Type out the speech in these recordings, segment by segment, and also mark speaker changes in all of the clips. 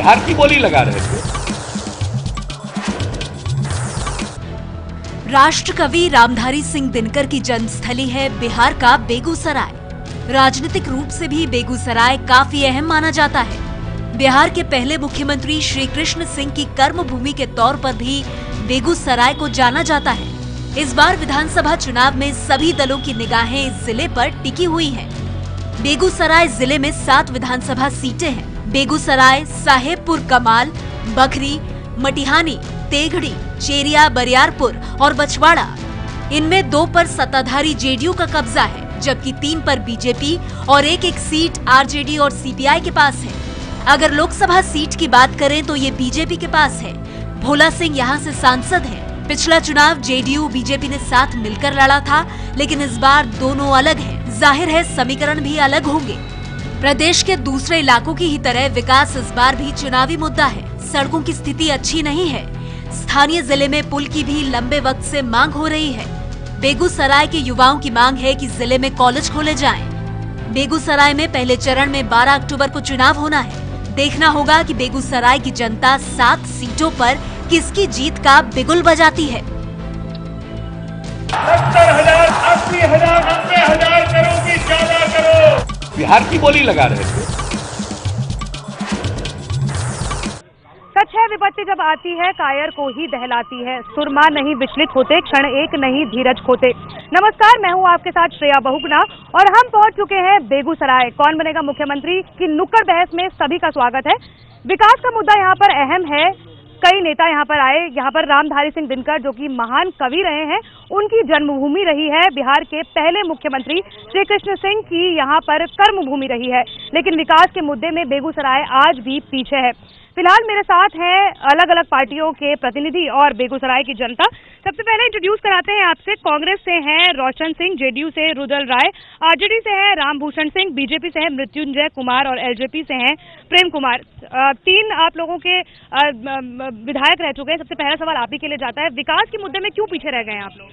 Speaker 1: बिहार की बोली लगा रहे थे।
Speaker 2: राष्ट्र कवि रामधारी सिंह दिनकर की जन्मस्थली है बिहार का बेगूसराय। राजनीतिक रूप से भी बेगूसराय काफी अहम माना जाता है। बिहार के पहले मुख्यमंत्री श्री कृष्ण सिंह की कर्मभूमि के तौर पर भी बेगूसराय को जाना जाता है। इस बार विधानसभा चुनाव में सभी दलों की निगाहें इस जिले पर टिकी हुई हैं। बेगूसराय जिले में 7 विधानसभा सीटें हैं। बेगूसराय, साहेबपुर कमाल, बखरी, मटिहानी, तेघड़ी, चेरिया, बरियारपुर और बछवाड़ा। इनमें 2 पर सत्ताधारी जेडीयू का कब्जा है, जबकि 3 पर बीजेपी और एक सीट आरजेडी और सीपीआई के पास है। अगर लोकसभा सीट की बात करें तो ये बीजेपी के पास है। भोला सिंह यहाँ से सांसद हैं। पिछला चुनाव जेडीयू बीजेपी ने साथ मिलकर लड़ा था, लेकिन इस बार दोनों अलग हैं। जाहिर है समीकरण भी अलग होंगे। प्रदेश के दूसरे इलाकों की ही तरह विकास इस बार भी चुनावी मुद्दा है। सड़कों की स्थिति अच्छी नहीं है। स्थानीय जिले में पुल की भी लंबे वक्त से मांग हो रही है। बेगूसराय के युवाओं की मांग है कि जिले में कॉलेज खोले जाएं। बेगूसराय में पहले चरण में 12 अक्टूबर को चुनाव होना है। देखना होगा कि बेगूसराय की जनता 7 सीटों पर किसकी जीत का बिगुल बजाती है।
Speaker 3: 70,000, 80,000, 90,000 करो कि ज्यादा करो।
Speaker 1: बिहार की बोली लगा रहे थे।
Speaker 4: सच है, विपत्ति जब आती है कायर को ही दहलाती है। सुरमा नहीं विचलित होते, क्षण एक नहीं धीरज खोते। नमस्कार, मैं हूं आपके साथ श्रेया बहुगुणा और हम पहुंच चुके हैं बेगूसराय। कौन बनेगा मुख्यमंत्री की नुक्कड़ बहस में सभी का स्वागत है। विकास का मुद्दा यहाँ पर अहम है। कई नेता यहाँ पर आए। यहाँ पर रामधारी सिंह दिनकर जो कि महान कवि रहे हैं, उनकी जन्मभूमि रही है। बिहार के पहले मुख्यमंत्री श्री कृष्ण सिंह की यहाँ पर कर्मभूमि रही है। लेकिन विकास के मुद्दे में बेगूसराय आज भी पीछे है। फिलहाल मेरे साथ हैं अलग अलग पार्टियों के प्रतिनिधि और बेगूसराय की जनता। सबसे पहले इंट्रोड्यूस कराते हैं आपसे। कांग्रेस से हैं रोशन सिंह, जेडीयू से रुदल राय, आरजेडी से हैं रामभूषण सिंह, बीजेपी से हैं मृत्युंजय कुमार और एलजेपी से हैं प्रेम कुमार। 3 आप लोगों के विधायक रह चुके हैं। सबसे पहला सवाल आप ही के लिए जाता है। विकास के मुद्दे में क्यों पीछे रह गए हैं आप लोग?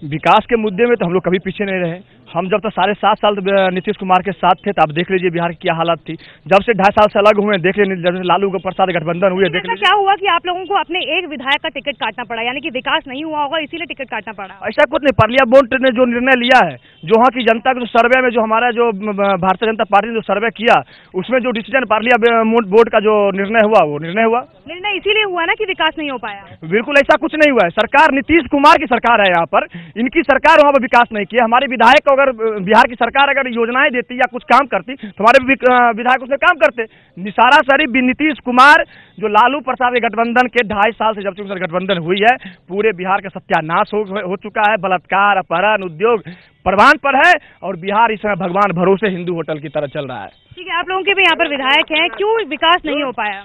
Speaker 5: विकास के मुद्दे में तो हम लोग कभी पीछे नहीं रहे। हम जब तक 7.5 साल नीतीश कुमार के साथ थे, तो आप देख लीजिए बिहार की क्या हालत थी। जब से 2.5 साल से अलग हुए, देख लीजिए जब से लालू प्रसाद गठबंधन हुए, देख लीजिए
Speaker 4: क्या हुआ कि आप लोगों को अपने एक विधायक का टिकट काटना पड़ा, यानी कि विकास नहीं हुआ होगा इसीलिए टिकट काटना पड़ा।
Speaker 5: ऐसा कुछ नहीं। पार्लियामेंट ने जो निर्णय लिया है, जो वहाँ की जनता के जो सर्वे में, जो हमारा जो भारतीय जनता पार्टी ने जो सर्वे किया, उसमें जो डिसीजन पार्लियामेंट बोर्ड का जो निर्णय हुआ, वो निर्णय
Speaker 4: इसीलिए हुआ ना कि विकास नहीं हो पाया।
Speaker 5: बिल्कुल ऐसा कुछ नहीं हुआ है। सरकार नीतीश कुमार की सरकार है यहाँ पर। इनकी सरकार वहाँ पर विकास नहीं किया। हमारे विधायक को अगर बिहार की सरकार अगर योजनाएं देती या कुछ काम करती तो हमारे विधायक उसमें काम करते। निसारा शरीफ नीतीश कुमार जो लालू प्रसाद के गठबंधन के 2.5 साल से जब से गठबंधन हुई है, पूरे बिहार का सत्यानाश हो चुका है। बलात्कार, अपहरण, उद्योग परवान पर है और बिहार इस समय भगवान भरोसे हिंदू होटल की तरह चल रहा है।
Speaker 4: ठीक है, आप लोगों के भी यहाँ पर विधायक हैं, क्यों विकास नहीं हो पाया?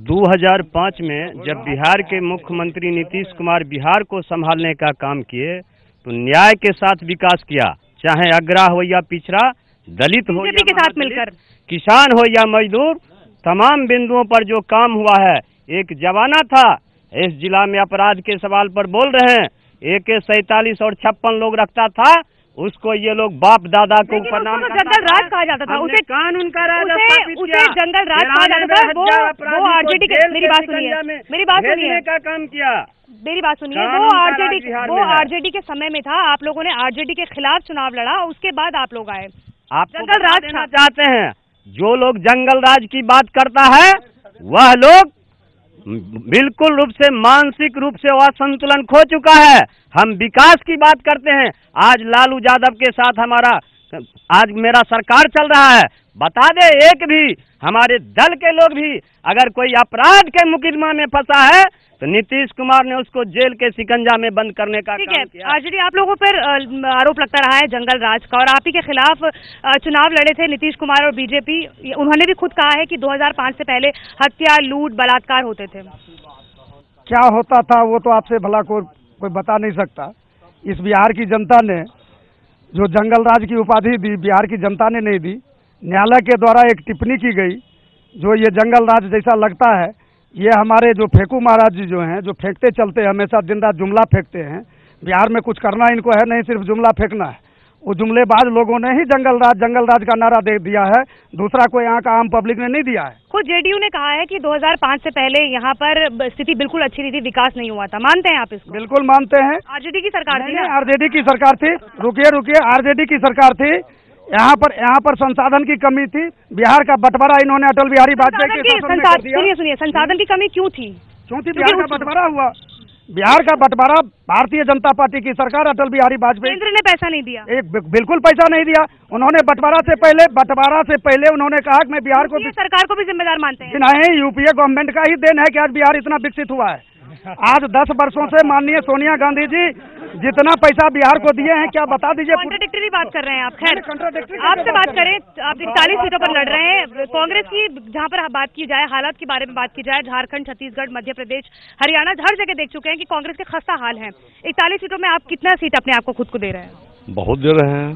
Speaker 6: 2005 में जब बिहार के मुख्यमंत्री नीतीश कुमार बिहार को संभालने का काम किए तो न्याय के साथ विकास किया। चाहे अग्रह हो या पिछड़ा, दलित हो या
Speaker 4: के साथ मिलकर,
Speaker 6: किसान हो या मजदूर, तमाम बिंदुओं पर जो काम हुआ है। एक जमाना था, इस जिला में अपराध के सवाल पर बोल रहे हैं, AK-47 और 56 लोग रखता था, उसको ये लोग बाप दादा को प्रणाम
Speaker 4: जंगल राज कहा जाता था। उसे
Speaker 6: कानून का राज,
Speaker 4: उसे जंगल राज कहा जाता था। वो आरजेडी के, मेरी बात सुनिए
Speaker 6: का काम किया।
Speaker 4: मेरी बात सुनिए, वो आरजेडी के समय में था। आप लोगों ने आरजेडी के खिलाफ चुनाव लड़ा, उसके बाद आप लोग आए।
Speaker 6: आप जंगल राज देना चाहते हैं। जो लोग जंगल राज की बात करता है, वह लोग बिल्कुल रूप से मानसिक रूप से असंतुलन खो चुका है। हम विकास की बात करते हैं। आज लालू यादव के साथ आज मेरा सरकार चल रहा है। बता दे, एक भी हमारे दल के लोग भी अगर कोई अपराध के मुकदमा में फंसा है तो नीतीश कुमार ने उसको जेल के शिकंजा में बंद करने का काम किया।
Speaker 4: आरजेडी आप लोगों पर आरोप लगता रहा है जंगल राज का, और आप ही के खिलाफ चुनाव लड़े थे नीतीश कुमार और बीजेपी। उन्होंने भी खुद कहा है कि 2005 से पहले हत्या, लूट, बलात्कार होते थे।
Speaker 7: क्या होता था वो तो आपसे भला कोई बता नहीं सकता। इस बिहार की जनता ने जो जंगल राज की उपाधि दी, बिहार की जनता ने नहीं दी। न्यायालय के द्वारा एक टिप्पणी की गई, जो ये जंगल राज जैसा लगता है, ये हमारे जो फेंकू महाराज जी जो हैं, जो फेंकते चलते हैं, हमेशा दिन रात जुमला फेंकते हैं। बिहार में कुछ करना इनको है नहीं, सिर्फ जुमला फेंकना है। वो जुमलेबाज लोगों ने ही जंगल राज का नारा दे दिया है, दूसरा कोई यहाँ का आम पब्लिक ने नहीं दिया है।
Speaker 4: खुद जेडीयू ने कहा है कि 2005 से पहले यहाँ पर स्थिति बिल्कुल अच्छी नहीं थी, विकास नहीं हुआ था। मानते हैं आप इसको?
Speaker 7: बिल्कुल मानते हैं।
Speaker 4: आरजेडी की सरकार थी ना?
Speaker 7: आरजेडी की सरकार थी। रुकिए, आरजेडी की सरकार थी। यहाँ पर संसाधन की कमी थी। बिहार का बंटवारा इन्होंने अटल बिहारी वाजपेयी के शासन में कर दिया।
Speaker 4: सुनिए, संसाधन की कमी क्यों थी?
Speaker 7: बिहार का बंटवारा हुआ। बिहार का बंटवारा भारतीय जनता पार्टी की सरकार, अटल बिहारी वाजपेयी,
Speaker 4: केंद्र ने पैसा नहीं दिया।
Speaker 7: बिल्कुल पैसा नहीं दिया। उन्होंने बंटवारा से पहले उन्होंने कहा कि मैं बिहार को
Speaker 4: सरकार को भी जिम्मेदार मानते हैं।
Speaker 7: नहीं, यूपीए गवर्नमेंट का ही देन है कि आज बिहार इतना विकसित हुआ है। आज 10 वर्षों से माननीय सोनिया गांधी जी जितना पैसा बिहार को दिए हैं, क्या बता दीजिए।
Speaker 4: कॉन्ट्राडिक्टरी बात कर रहे हैं आप। खैर, आपसे बात करें, आप 41 सीटों पर लड़ रहे हैं। कांग्रेस की जहां पर बात की जाए, हालात के बारे में बात की जाए, झारखंड, छत्तीसगढ़, मध्य प्रदेश, हरियाणा, हर जगह देख चुके हैं कि कांग्रेस के खस्ता हाल है। 41 सीटों में आप कितना सीट अपने आप को खुद को दे रहे हैं?
Speaker 8: बहुत दे रहे हैं।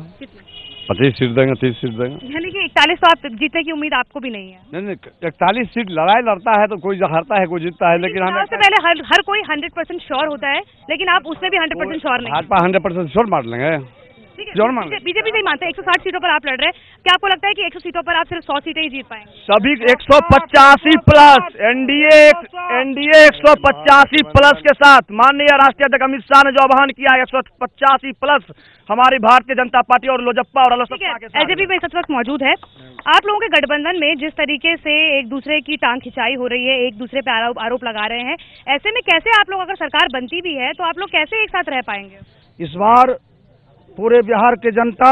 Speaker 8: 25 सीट देंगे, 30 सीट देंगे।
Speaker 4: यानी कि 41 तो आप जीतने की उम्मीद आपको भी नहीं है?
Speaker 8: नहीं, 41 सीट लड़ाई लड़ता है तो कोई हारता है, कोई जीतता है, लेकिन हमें
Speaker 4: सबसे पहले हर कोई 100% श्योर होता है, लेकिन आप उसमें भी 100% श्योर नहीं।
Speaker 8: भाजपा 100% श्योर मार लेंगे।
Speaker 4: बीजेपी नहीं मानते। 160 सीटों पर आप लड़ रहे हैं, क्या आपको लगता है कि 100 सीटों पर आप सिर्फ 100 सीटें ही जीत पाएंगे?
Speaker 5: सभी 185 प्लस एनडीए 185 प्लस के साथ माननीय राष्ट्रीय अध्यक्ष अमित शाह ने जो आह्वान किया है, 185 प्लस हमारी भारतीय जनता पार्टी और लोजपा और अलोसपा के साथ।
Speaker 4: एलजेपी में इस वक्त मौजूद है। आप लोगों के गठबंधन में जिस तरीके से एक दूसरे की टांग खिंचाई हो रही है, एक दूसरे पे आरोप लगा रहे हैं, ऐसे में कैसे आप लोग, अगर सरकार बनती भी है तो आप लोग कैसे एक साथ रह पाएंगे?
Speaker 7: इस बार पूरे बिहार की जनता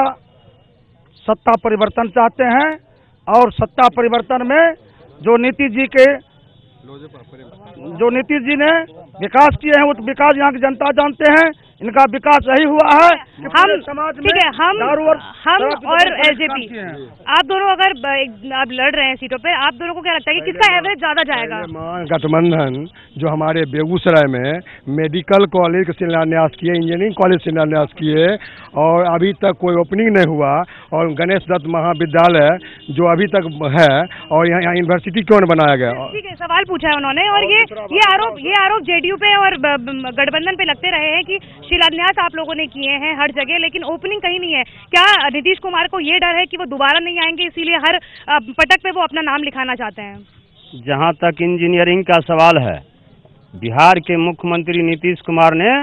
Speaker 7: सत्ता परिवर्तन चाहते हैं और सत्ता परिवर्तन में जो नीतीश जी ने विकास किए हैं, वो विकास यहाँ की जनता जानते हैं। इनका विकास यही हुआ है कि
Speaker 4: हम
Speaker 7: समाज में
Speaker 4: ठीक है, हम और एलजेपी, आप दोनों अगर आप लड़ रहे हैं सीटों पे, आप दोनों को क्या लगता है कि किसका एवरेज ज्यादा जाएगा?
Speaker 8: गठबंधन जो हमारे बेगूसराय में मेडिकल कॉलेज का शिलान्यास किए, इंजीनियरिंग कॉलेज शिलान्यास किए और अभी तक कोई ओपनिंग नहीं हुआ, और गणेश दत्त महाविद्यालय जो अभी तक है, और यहाँ यूनिवर्सिटी क्यों नहीं बनाया गया?
Speaker 4: ठीक है, सवाल पूछा है उन्होंने, और ये आरोप जेडीयू पे और गठबंधन पे लगते रहे हैं कि शिलान्यास आप लोगों ने किए हैं हर जगह, लेकिन ओपनिंग कहीं नहीं है। क्या नीतीश कुमार को ये डर है कि वो दोबारा नहीं आएंगे, इसीलिए हर पटक पे वो अपना नाम लिखाना चाहते हैं?
Speaker 6: जहां तक इंजीनियरिंग का सवाल है, बिहार के मुख्यमंत्री नीतीश कुमार ने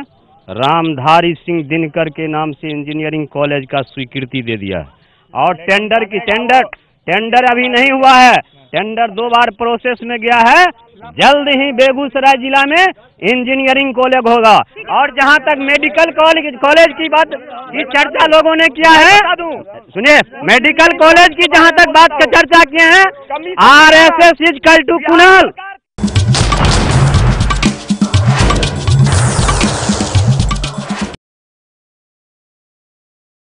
Speaker 6: रामधारी सिंह दिनकर के नाम से इंजीनियरिंग कॉलेज का स्वीकृति दे दिया है, और टेंडर अभी नहीं हुआ है। टेंडर 2 बार प्रोसेस में गया है। जल्द ही बेगूसराय जिला में इंजीनियरिंग कॉलेज होगा। और जहां तक मेडिकल कॉलेज की बात की चर्चा लोगों ने किया है, सुनिए, मेडिकल कॉलेज की जहां तक बात का चर्चा किए हैं, RSS is equal to Kunal.